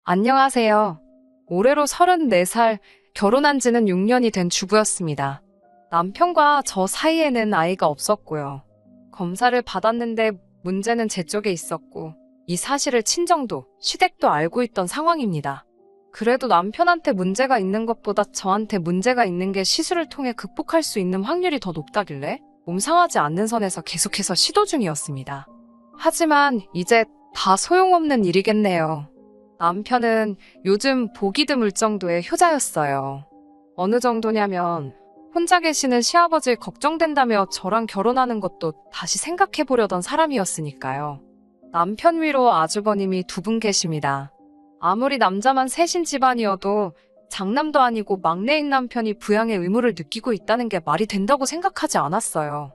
안녕하세요. 올해로 34살, 결혼한 지는 6년이 된 주부였습니다. 남편과 저 사이에는 아이가 없었고요. 검사를 받았는데 문제는 제 쪽에 있었고, 이 사실을 친정도, 시댁도 알고 있던 상황입니다. 그래도 남편한테 문제가 있는 것보다 저한테 문제가 있는 게 시술을 통해 극복할 수 있는 확률이 더 높다길래 몸 상하지 않는 선에서 계속해서 시도 중이었습니다. 하지만 이제 다 소용없는 일이겠네요. 남편은 요즘 보기 드물 정도의 효자였어요. 어느 정도냐면 혼자 계시는 시아버지 걱정된다며 저랑 결혼하는 것도 다시 생각해보려던 사람이었으니까요. 남편 위로 아주버님이 두 분 계십니다. 아무리 남자만 셋인 집안이어도 장남도 아니고 막내인 남편이 부양의 의무를 느끼고 있다는 게 말이 된다고 생각하지 않았어요.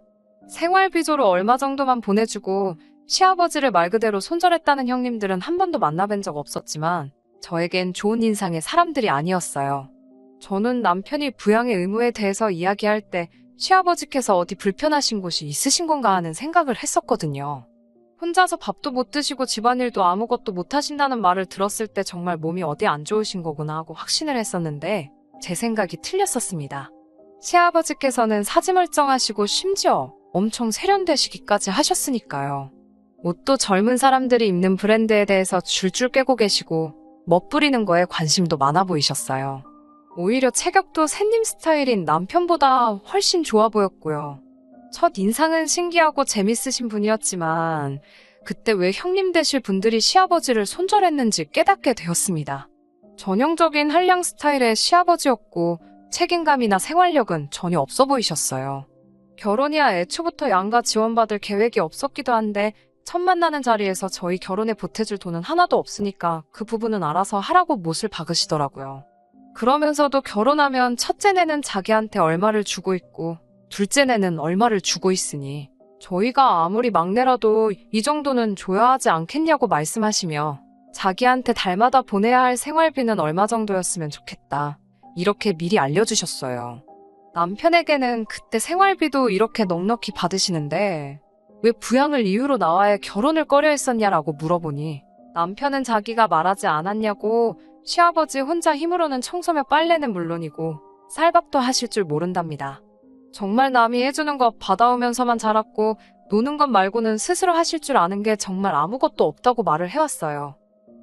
생활비조로 얼마 정도만 보내주고 시아버지를 말 그대로 손절했다는 형님들은 한 번도 만나뵌 적 없었지만 저에겐 좋은 인상의 사람들이 아니었어요. 저는 남편이 부양의 의무에 대해서 이야기할 때 시아버지께서 어디 불편하신 곳이 있으신 건가 하는 생각을 했었거든요. 혼자서 밥도 못 드시고 집안일도 아무것도 못 하신다는 말을 들었을 때 정말 몸이 어디 안 좋으신 거구나 하고 확신을 했었는데 제 생각이 틀렸었습니다. 시아버지께서는 사지멀쩡하시고 심지어 엄청 세련되시기까지 하셨으니까요. 옷도 젊은 사람들이 입는 브랜드에 대해서 줄줄 꿰고 계시고 멋부리는 거에 관심도 많아 보이셨어요. 오히려 체격도 샌님 스타일인 남편보다 훨씬 좋아 보였고요. 첫 인상은 신기하고 재밌으신 분이었지만 그때 왜 형님 되실 분들이 시아버지를 손절했는지 깨닫게 되었습니다. 전형적인 한량 스타일의 시아버지였고 책임감이나 생활력은 전혀 없어 보이셨어요. 결혼이야 애초부터 양가 지원받을 계획이 없었기도 한데 첫 만나는 자리에서 저희 결혼에 보태줄 돈은 하나도 없으니까 그 부분은 알아서 하라고 못을 박으시더라고요. 그러면서도 결혼하면 첫째네는 자기한테 얼마를 주고 있고 둘째네는 얼마를 주고 있으니 저희가 아무리 막내라도 이 정도는 줘야 하지 않겠냐고 말씀하시며 자기한테 달마다 보내야 할 생활비는 얼마 정도였으면 좋겠다. 이렇게 미리 알려주셨어요. 남편에게는 그때 생활비도 이렇게 넉넉히 받으시는데 왜 부양을 이유로 나와야 결혼을 꺼려 했었냐라고 물어보니 남편은 자기가 말하지 않았냐고 시아버지 혼자 힘으로는 청소며 빨래는 물론이고 쌀밥도 하실 줄 모른답니다. 정말 남이 해주는 거 받아오면서만 자랐고 노는 것 말고는 스스로 하실 줄 아는 게 정말 아무것도 없다고 말을 해왔어요.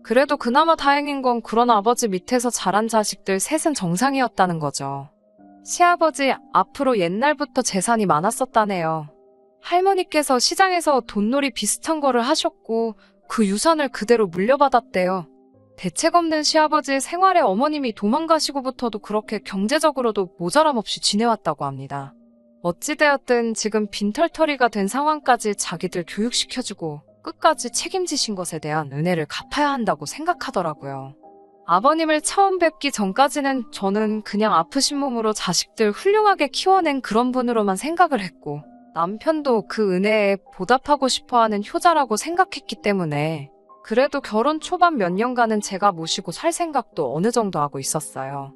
그래도 그나마 다행인 건 그런 아버지 밑에서 자란 자식들 셋은 정상이었다는 거죠. 시아버지 앞으로 옛날부터 재산이 많았었다네요. 할머니께서 시장에서 돈놀이 비슷한 거를 하셨고 그 유산을 그대로 물려받았대요. 대책 없는 시아버지 생활에 어머님이 도망가시고부터도 그렇게 경제적으로도 모자람 없이 지내왔다고 합니다. 어찌되었든 지금 빈털터리가 된 상황까지 자기들 교육시켜주고 끝까지 책임지신 것에 대한 은혜를 갚아야 한다고 생각하더라고요. 아버님을 처음 뵙기 전까지는 저는 그냥 아프신 몸으로 자식들 훌륭하게 키워낸 그런 분으로만 생각을 했고 남편도 그 은혜에 보답하고 싶어하는 효자라고 생각했기 때문에 그래도 결혼 초반 몇 년간은 제가 모시고 살 생각도 어느 정도 하고 있었어요.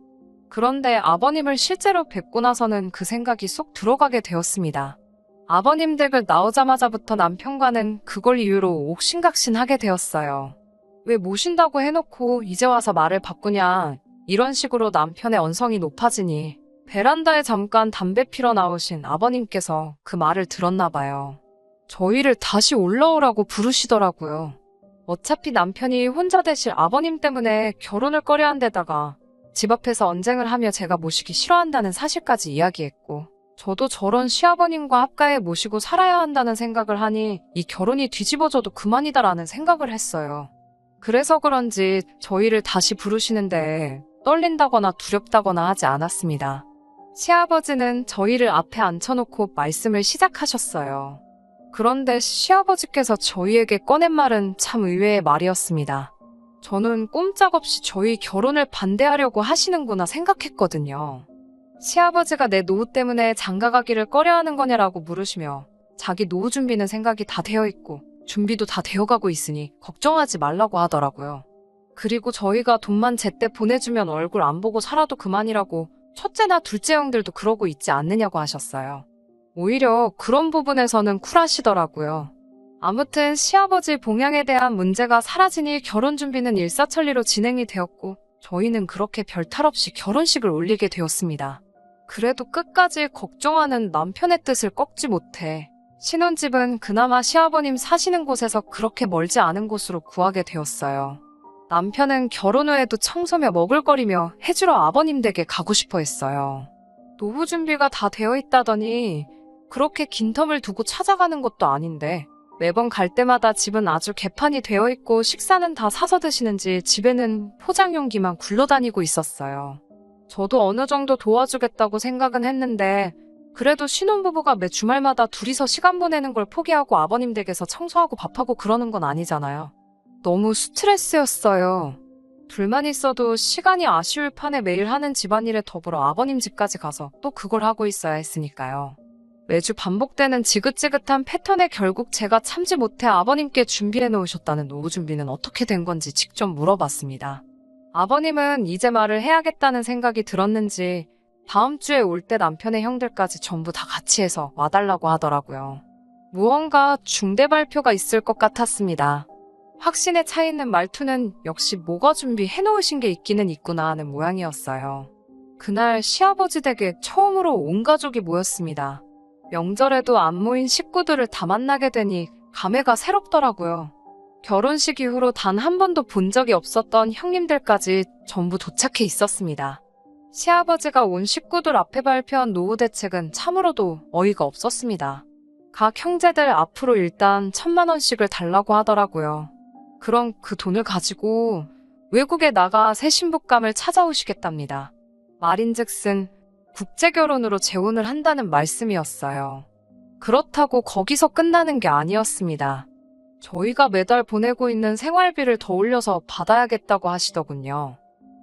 그런데 아버님을 실제로 뵙고 나서는 그 생각이 쏙 들어가게 되었습니다. 아버님 댁을 나오자마자부터 남편과는 그걸 이유로 옥신각신하게 되었어요. 왜 모신다고 해놓고 이제 와서 말을 바꾸냐 이런 식으로 남편의 언성이 높아지니 베란다에 잠깐 담배 피러 나오신 아버님께서 그 말을 들었나 봐요. 저희를 다시 올라오라고 부르시더라고요. 어차피 남편이 혼자 되실 아버님 때문에 결혼을 꺼려한 데다가 집 앞에서 언쟁을 하며 제가 모시기 싫어한다는 사실까지 이야기했고 저도 저런 시아버님과 합가해 모시고 살아야 한다는 생각을 하니 이 결혼이 뒤집어져도 그만이다라는 생각을 했어요. 그래서 그런지 저희를 다시 부르시는데 떨린다거나 두렵다거나 하지 않았습니다. 시아버지는 저희를 앞에 앉혀놓고 말씀을 시작하셨어요. 그런데 시아버지께서 저희에게 꺼낸 말은 참 의외의 말이었습니다. 저는 꼼짝없이 저희 결혼을 반대하려고 하시는구나 생각했거든요. 시아버지가 내 노후 때문에 장가가기를 꺼려하는 거냐라고 물으시며 자기 노후 준비는 생각이 다 되어 있고 준비도 다 되어가고 있으니 걱정하지 말라고 하더라고요. 그리고 저희가 돈만 제때 보내주면 얼굴 안 보고 살아도 그만이라고 첫째나 둘째 형들도 그러고 있지 않느냐고 하셨어요. 오히려 그런 부분에서는 쿨하시더라고요. 아무튼 시아버지 봉양에 대한 문제가 사라지니 결혼 준비는 일사천리로 진행이 되었고 저희는 그렇게 별탈 없이 결혼식을 올리게 되었습니다. 그래도 끝까지 걱정하는 남편의 뜻을 꺾지 못해 신혼집은 그나마 시아버님 사시는 곳에서 그렇게 멀지 않은 곳으로 구하게 되었어요. 남편은 결혼 후에도 청소며 먹을거리며 해주러 아버님 댁에 가고 싶어 했어요. 노후 준비가 다 되어 있다더니 그렇게 긴 텀을 두고 찾아가는 것도 아닌데 매번 갈 때마다 집은 아주 개판이 되어 있고 식사는 다 사서 드시는지 집에는 포장용기만 굴러다니고 있었어요. 저도 어느 정도 도와주겠다고 생각은 했는데 그래도 신혼부부가 매 주말마다 둘이서 시간 보내는 걸 포기하고 아버님 댁에서 청소하고 밥하고 그러는 건 아니잖아요. 너무 스트레스였어요. 둘만 있어도 시간이 아쉬울 판에 매일 하는 집안일에 더불어 아버님 집까지 가서 또 그걸 하고 있어야 했으니까요. 매주 반복되는 지긋지긋한 패턴에 결국 제가 참지 못해 아버님께 준비해 놓으셨다는 노후 준비는 어떻게 된 건지 직접 물어봤습니다. 아버님은 이제 말을 해야겠다는 생각이 들었는지 다음 주에 올 때 남편의 형들까지 전부 다 같이 해서 와달라고 하더라고요. 무언가 중대 발표가 있을 것 같았습니다. 확신에 차 있는 말투는 역시 뭐가 준비해 놓으신 게 있기는 있구나 하는 모양이었어요. 그날 시아버지 댁에 처음으로 온 가족이 모였습니다. 명절에도 안 모인 식구들을 다 만나게 되니 감회가 새롭더라고요. 결혼식 이후로 단 한 번도 본 적이 없었던 형님들까지 전부 도착해 있었습니다. 시아버지가 온 식구들 앞에 발표한 노후 대책은 참으로도 어이가 없었습니다. 각 형제들 앞으로 일단 1,000만 원씩을 달라고 하더라고요. 그럼 그 돈을 가지고 외국에 나가 새 신부감을 찾아오시겠답니다. 말인즉슨 국제결혼으로 재혼을 한다는 말씀이었어요. 그렇다고 거기서 끝나는 게 아니었습니다. 저희가 매달 보내고 있는 생활비를 더 올려서 받아야겠다고 하시더군요.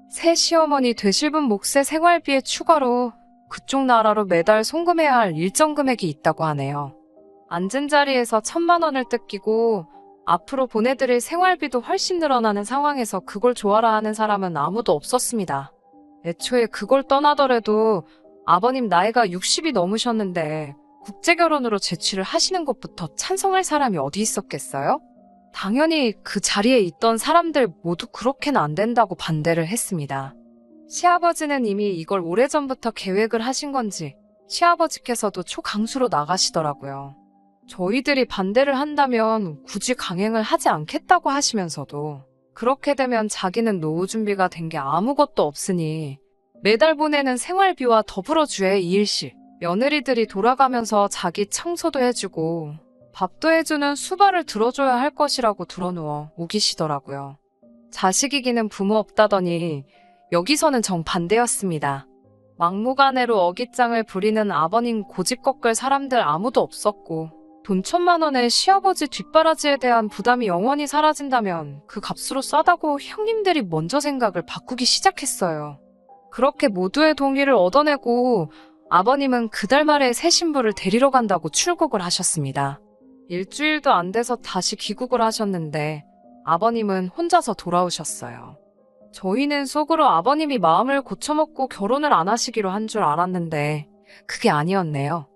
새 시어머니 되실 분 몫의 생활비에 추가로 그쪽 나라로 매달 송금해야 할 일정 금액이 있다고 하네요. 앉은 자리에서 1,000만 원을 뜯기고 앞으로 보내드릴 생활비도 훨씬 늘어나는 상황에서 그걸 좋아라 하는 사람은 아무도 없었습니다. 애초에 그걸 떠나더라도 아버님 나이가 60이 넘으셨는데 국제결혼으로 제취를 하시는 것부터 찬성할 사람이 어디 있었겠어요? 당연히 그 자리에 있던 사람들 모두 그렇게는 안 된다고 반대를 했습니다. 시아버지는 이미 이걸 오래전부터 계획을 하신 건지 시아버지께서도 초강수로 나가시더라고요. 저희들이 반대를 한다면 굳이 강행을 하지 않겠다고 하시면서도 그렇게 되면 자기는 노후 준비가 된 게 아무것도 없으니 매달 보내는 생활비와 더불어 주의 이일씩 며느리들이 돌아가면서 자기 청소도 해주고 밥도 해주는 수발을 들어줘야 할 것이라고 들어누워 우기시더라고요. 자식이기는 부모 없다더니 여기서는 정반대였습니다. 막무가내로 어깃장을 부리는 아버님 고집 꺾을 사람들 아무도 없었고 돈 1,000만 원에 시아버지 뒷바라지에 대한 부담이 영원히 사라진다면 그 값으로 싸다고 형님들이 먼저 생각을 바꾸기 시작했어요. 그렇게 모두의 동의를 얻어내고 아버님은 그달 말에 새 신부를 데리러 간다고 출국을 하셨습니다. 일주일도 안 돼서 다시 귀국을 하셨는데 아버님은 혼자서 돌아오셨어요. 저희는 속으로 아버님이 마음을 고쳐먹고 결혼을 안 하시기로 한 줄 알았는데 그게 아니었네요.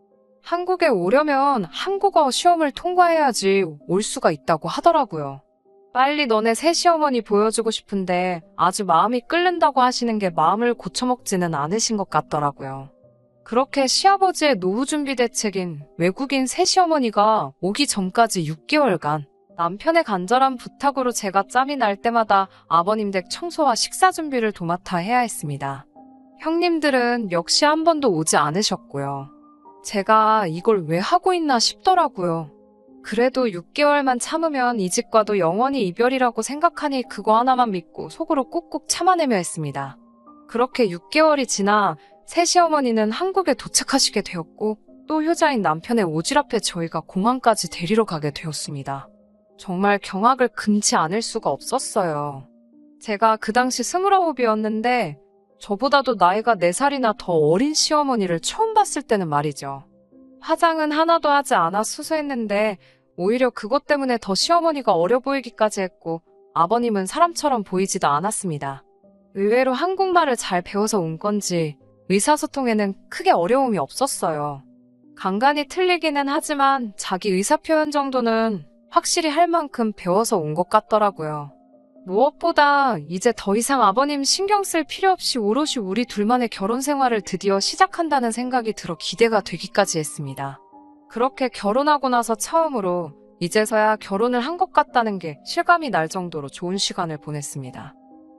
한국에 오려면 한국어 시험을 통과해야지 올 수가 있다고 하더라고요. 빨리 너네 새 시어머니 보여주고 싶은데 아주 마음이 끓는다고 하시는 게 마음을 고쳐먹지는 않으신 것 같더라고요. 그렇게 시아버지의 노후 준비 대책인 외국인 새 시어머니가 오기 전까지 6개월간 남편의 간절한 부탁으로 제가 짬이 날 때마다 아버님 댁 청소와 식사 준비를 도맡아 해야 했습니다. 형님들은 역시 한 번도 오지 않으셨고요. 제가 이걸 왜 하고 있나 싶더라고요. 그래도 6개월만 참으면 이 집과도 영원히 이별이라고 생각하니 그거 하나만 믿고 속으로 꾹꾹 참아내며 했습니다. 그렇게 6개월이 지나 새 시어머니는 한국에 도착하시게 되었고 또 효자인 남편의 오지랖에 저희가 공항까지 데리러 가게 되었습니다. 정말 경악을 금치 않을 수가 없었어요. 제가 그 당시 29이었는데 저보다도 나이가 4살이나 더 어린 시어머니를 처음 봤을 때는 말이죠. 화장은 하나도 하지 않아 수수했는데 오히려 그것 때문에 더 시어머니가 어려 보이기까지 했고 아버님은 사람처럼 보이지도 않았습니다. 의외로 한국말을 잘 배워서 온 건지 의사소통에는 크게 어려움이 없었어요. 간간히 틀리기는 하지만 자기 의사표현 정도는 확실히 할 만큼 배워서 온 것 같더라고요. 무엇보다 이제 더 이상 아버님 신경 쓸 필요 없이 오롯이 우리 둘만의 결혼 생활을 드디어 시작한다는 생각이 들어 기대가 되기까지 했습니다. 그렇게 결혼하고 나서 처음으로 이제서야 결혼을 한 것 같다는 게 실감이 날 정도로 좋은 시간을 보냈습니다.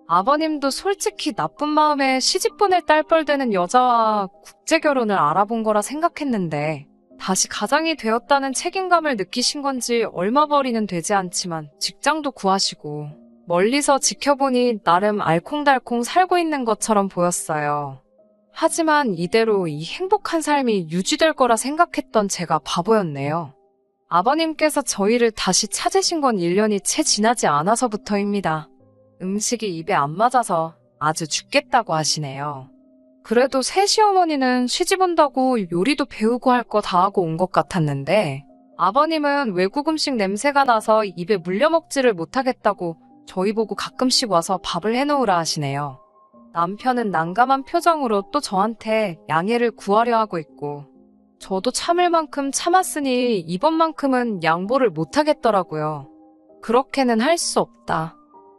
아버님도 솔직히 나쁜 마음에 시집 보낼 딸뻘 되는 여자와 국제 결혼을 알아본 거라 생각했는데 다시 가장이 되었다는 책임감을 느끼신 건지 얼마벌이는 되지 않지만 직장도 구하시고 멀리서 지켜보니 나름 알콩달콩 살고 있는 것처럼 보였어요. 하지만 이대로 이 행복한 삶이 유지될 거라 생각했던 제가 바보였네요. 아버님께서 저희를 다시 찾으신 건 1년이 채 지나지 않아서부터입니다. 음식이 입에 안 맞아서 아주 죽겠다고 하시네요. 그래도 새 시어머니는 시집 온다고 요리도 배우고 할 거 다 하고 온 것 같았는데 아버님은 외국 음식 냄새가 나서 입에 물려먹지를 못하겠다고 저희 보고 가끔씩 와서 밥을 해놓으라 하시네요. 남편은 난감한 표정으로 또 저한테 양해를 구하려 하고 있고 저도 참을 만큼 참았으니 이번만큼은 양보를 못하겠더라고요. 그렇게는 할 수 없다.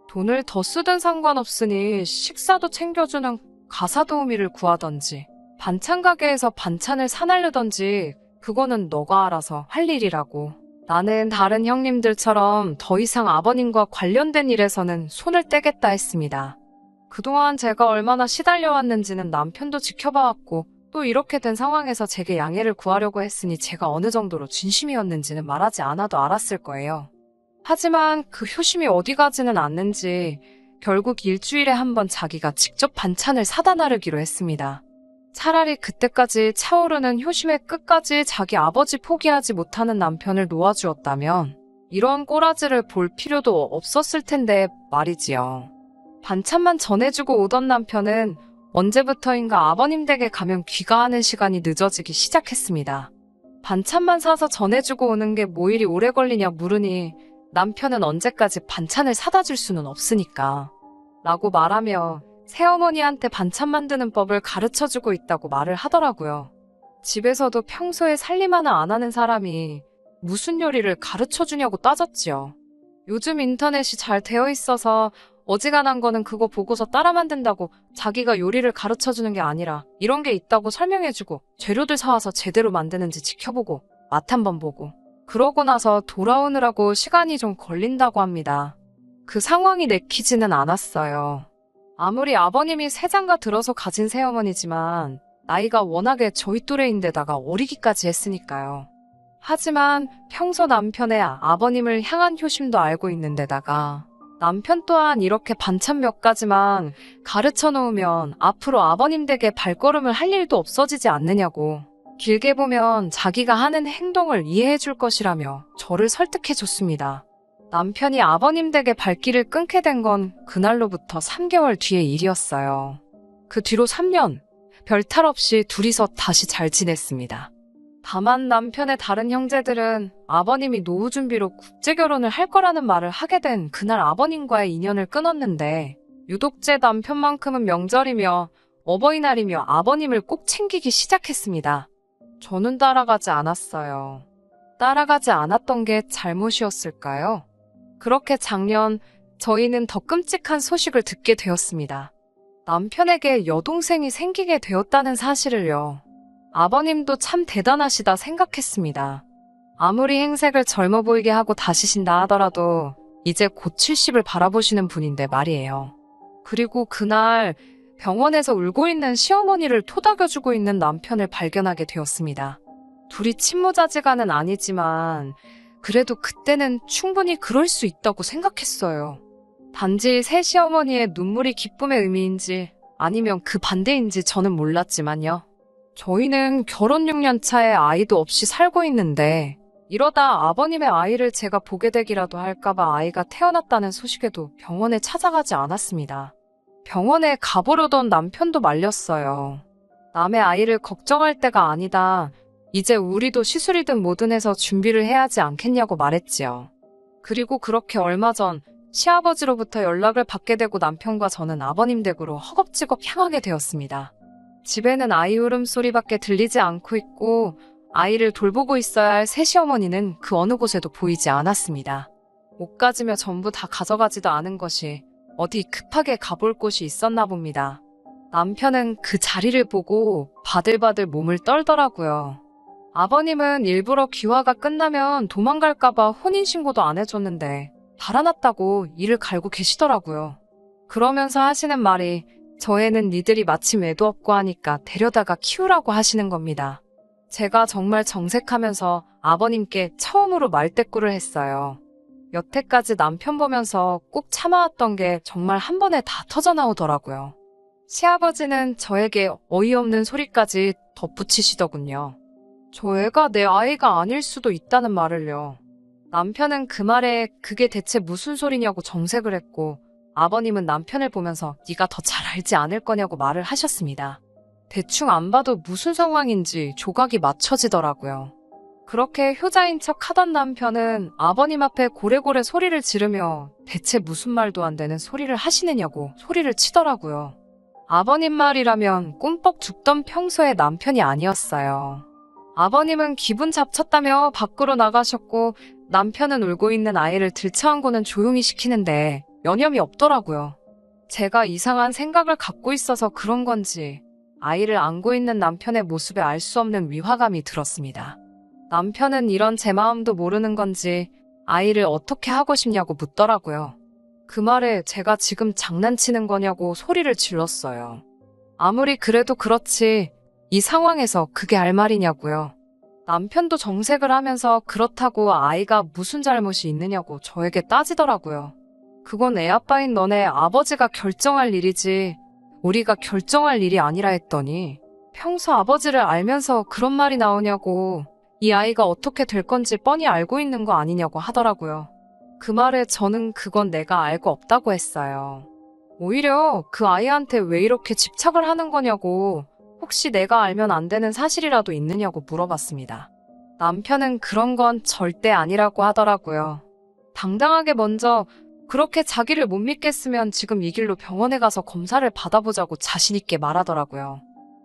돈을 더 쓰든 상관없으니 식사도 챙겨주는 가사 도우미를 구하던지 반찬 가게에서 반찬을 사날르던지 그거는 너가 알아서 할 일이라고. 나는 다른 형님들처럼 더 이상 아버님과 관련된 일에서는 손을 떼겠다 했습니다. 그동안 제가 얼마나 시달려왔는지는 남편도 지켜봐왔고 또 이렇게 된 상황에서 제게 양해를 구하려고 했으니 제가 어느 정도로 진심이었는지는 말하지 않아도 알았을 거예요. 하지만 그 효심이 어디 가지는 않는지 결국 일주일에 한 번 자기가 직접 반찬을 사다 나르기로 했습니다. 차라리 그때까지 차오르는 효심의 끝까지 자기 아버지 포기하지 못하는 남편을 놓아주었다면 이런 꼬라지를 볼 필요도 없었을 텐데 말이지요. 반찬만 전해주고 오던 남편은 언제부터인가 아버님 댁에 가면 귀가하는 시간이 늦어지기 시작했습니다. 반찬만 사서 전해주고 오는 게 뭐 일이 오래 걸리냐 물으니 남편은 언제까지 반찬을 사다 줄 수는 없으니까 라고 말하며 새어머니한테 반찬 만드는 법을 가르쳐주고 있다고 말을 하더라고요. 집에서도 평소에 살림 하나 안 하는 사람이 무슨 요리를 가르쳐주냐고 따졌지요. 요즘 인터넷이 잘 되어 있어서 어지간한 거는 그거 보고서 따라 만든다고 자기가 요리를 가르쳐주는 게 아니라 이런 게 있다고 설명해주고 재료들 사와서 제대로 만드는지 지켜보고 맛 한번 보고 그러고 나서 돌아오느라고 시간이 좀 걸린다고 합니다. 그 상황이 내키지는 않았어요. 아무리 아버님이 세장가 들어서 가진 새어머니지만 나이가 워낙에 저희 또래인데다가 어리기까지 했으니까요. 하지만 평소 남편의 아버님을 향한 효심도 알고 있는데다가 남편 또한 이렇게 반찬 몇 가지만 가르쳐 놓으면 앞으로 아버님 댁에 발걸음을 할 일도 없어지지 않느냐고 길게 보면 자기가 하는 행동을 이해해 줄 것이라며 저를 설득해 줬습니다. 남편이 아버님 댁의 발길을 끊게 된 건 그날로부터 3개월 뒤의 일이었어요. 그 뒤로 3년, 별탈 없이 둘이서 다시 잘 지냈습니다. 다만 남편의 다른 형제들은 아버님이 노후 준비로 국제 결혼을 할 거라는 말을 하게 된 그날 아버님과의 인연을 끊었는데 유독 제 남편만큼은 명절이며 어버이날이며 아버님을 꼭 챙기기 시작했습니다. 저는 따라가지 않았어요. 따라가지 않았던 게 잘못이었을까요? 그렇게 작년 저희는 더 끔찍한 소식을 듣게 되었습니다. 남편에게 여동생이 생기게 되었다는 사실을요. 아버님도 참 대단하시다 생각했습니다. 아무리 행색을 젊어 보이게 하고 다시신다 하더라도 이제 곧 70을 바라보시는 분인데 말이에요. 그리고 그날 병원에서 울고 있는 시어머니를 토닥여주고 있는 남편을 발견하게 되었습니다. 둘이 친모자지간은 아니지만 그래도 그때는 충분히 그럴 수 있다고 생각했어요. 단지 새 시어머니의 눈물이 기쁨의 의미인지 아니면 그 반대인지 저는 몰랐지만요. 저희는 결혼 6년 차에 아이도 없이 살고 있는데 이러다 아버님의 아이를 제가 보게 되기라도 할까봐 아이가 태어났다는 소식에도 병원에 찾아가지 않았습니다. 병원에 가보려던 남편도 말렸어요. 남의 아이를 걱정할 때가 아니다. 이제 우리도 시술이든 뭐든 해서 준비를 해야지 않겠냐고 말했지요. 그리고 그렇게 얼마 전 시아버지로부터 연락을 받게 되고 남편과 저는 아버님 댁으로 허겁지겁 향하게 되었습니다. 집에는 아이 울음소리밖에 들리지 않고 있고 아이를 돌보고 있어야 할 새 시어머니는 그 어느 곳에도 보이지 않았습니다. 옷 가지며 전부 다 가져가지도 않은 것이 어디 급하게 가볼 곳이 있었나 봅니다. 남편은 그 자리를 보고 바들바들 몸을 떨더라고요. 아버님은 일부러 귀화가 끝나면 도망갈까봐 혼인신고도 안 해줬는데 달아났다고 이를 갈고 계시더라고요. 그러면서 하시는 말이 저 애는 니들이 마침 애도 없고 하니까 데려다가 키우라고 하시는 겁니다. 제가 정말 정색하면서 아버님께 처음으로 말대꾸를 했어요. 여태까지 남편 보면서 꾹 참아왔던 게 정말 한 번에 다 터져나오더라고요. 시아버지는 저에게 어이없는 소리까지 덧붙이시더군요. 저 애가 내 아이가 아닐 수도 있다는 말을요. 남편은 그 말에 그게 대체 무슨 소리냐고 정색을 했고 아버님은 남편을 보면서 네가 더 잘 알지 않을 거냐고 말을 하셨습니다. 대충 안 봐도 무슨 상황인지 조각이 맞춰지더라고요. 그렇게 효자인 척 하던 남편은 아버님 앞에 고래고래 소리를 지르며 대체 무슨 말도 안 되는 소리를 하시느냐고 소리를 치더라고요. 아버님 말이라면 꿈뻑 죽던 평소의 남편이 아니었어요. 아버님은 기분 잡쳤다며 밖으로 나가셨고 남편은 울고 있는 아이를 들쳐안고는 조용히 시키는데 여념이 없더라고요. 제가 이상한 생각을 갖고 있어서 그런 건지 아이를 안고 있는 남편의 모습에 알 수 없는 위화감이 들었습니다. 남편은 이런 제 마음도 모르는 건지 아이를 어떻게 하고 싶냐고 묻더라고요. 그 말에 제가 지금 장난치는 거냐고 소리를 질렀어요. 아무리 그래도 그렇지 이 상황에서 그게 할 말이냐고요. 남편도 정색을 하면서 그렇다고 아이가 무슨 잘못이 있느냐고 저에게 따지더라고요. 그건 애 아빠인 너네 아버지가 결정할 일이지 우리가 결정할 일이 아니라 했더니 평소 아버지를 알면서 그런 말이 나오냐고 이 아이가 어떻게 될 건지 뻔히 알고 있는 거 아니냐고 하더라고요. 그 말에 저는 그건 내가 알고 없다고 했어요. 오히려 그 아이한테 왜 이렇게 집착을 하는 거냐고 혹시 내가 알면 안 되는 사실이라도 있느냐고 물어봤습니다. 남편은 그런 건 절대 아니라고 하더라고요. 당당하게 먼저 그렇게 자기를 못 믿겠으면 지금 이 길로 병원에 가서 검사를 받아보자고 자신있게 말하더라고요.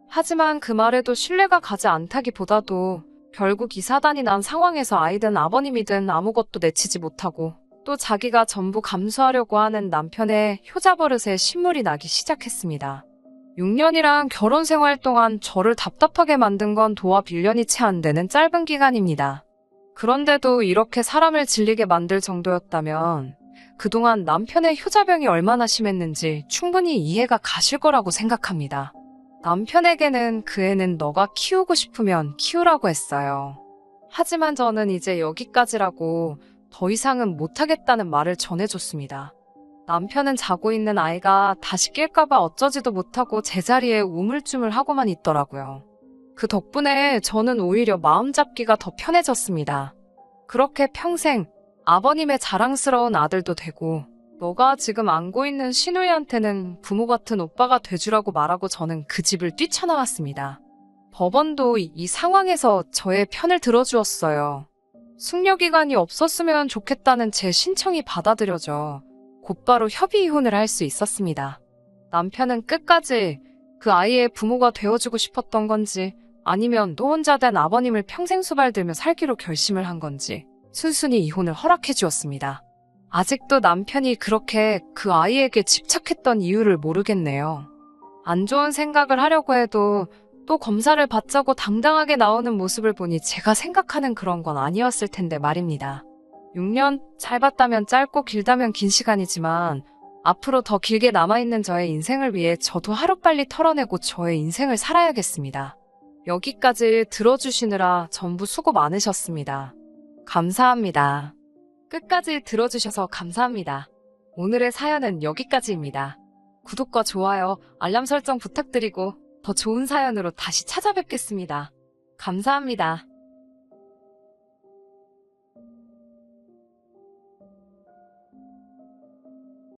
하지만 그 말에도 신뢰가 가지 않다기보다도 결국 이 사단이 난 상황에서 아이든 아버님이든 아무것도 내치지 못하고 또 자기가 전부 감수하려고 하는 남편의 효자 버릇에 신물이 나기 시작했습니다. 6년이란 결혼 생활 동안 저를 답답하게 만든 건 도합 1년이 채 안 되는 짧은 기간입니다. 그런데도 이렇게 사람을 질리게 만들 정도였다면 그동안 남편의 효자병이 얼마나 심했는지 충분히 이해가 가실 거라고 생각합니다. 남편에게는 그 애는 너가 키우고 싶으면 키우라고 했어요. 하지만 저는 이제 여기까지라고 더 이상은 못하겠다는 말을 전해줬습니다. 남편은 자고 있는 아이가 다시 깰까봐 어쩌지도 못하고 제자리에 우물쭈물하고만 있더라고요. 그 덕분에 저는 오히려 마음 잡기가 더 편해졌습니다. 그렇게 평생 아버님의 자랑스러운 아들도 되고 너가 지금 안고 있는 시누이한테는 부모 같은 오빠가 돼주라고 말하고 저는 그 집을 뛰쳐나왔습니다. 법원도 이 상황에서 저의 편을 들어주었어요. 숙려기간이 없었으면 좋겠다는 제 신청이 받아들여져 곧바로 협의 이혼을 할 수 있었습니다. 남편은 끝까지 그 아이의 부모가 되어주고 싶었던 건지 아니면 또 혼자 된 아버님을 평생 수발들며 살기로 결심을 한 건지 순순히 이혼을 허락해 주었습니다. 아직도 남편이 그렇게 그 아이에게 집착했던 이유를 모르겠네요. 안 좋은 생각을 하려고 해도 또 검사를 받자고 당당하게 나오는 모습을 보니 제가 생각하는 그런 건 아니었을 텐데 말입니다. 6년 짧았다면 짧고 길다면 긴 시간이지만 앞으로 더 길게 남아있는 저의 인생을 위해 저도 하루빨리 털어내고 저의 인생을 살아야겠습니다. 여기까지 들어주시느라 전부 수고 많으셨습니다. 감사합니다. 끝까지 들어주셔서 감사합니다. 오늘의 사연은 여기까지입니다. 구독과 좋아요, 알람 설정 부탁드리고 더 좋은 사연으로 다시 찾아뵙겠습니다. 감사합니다.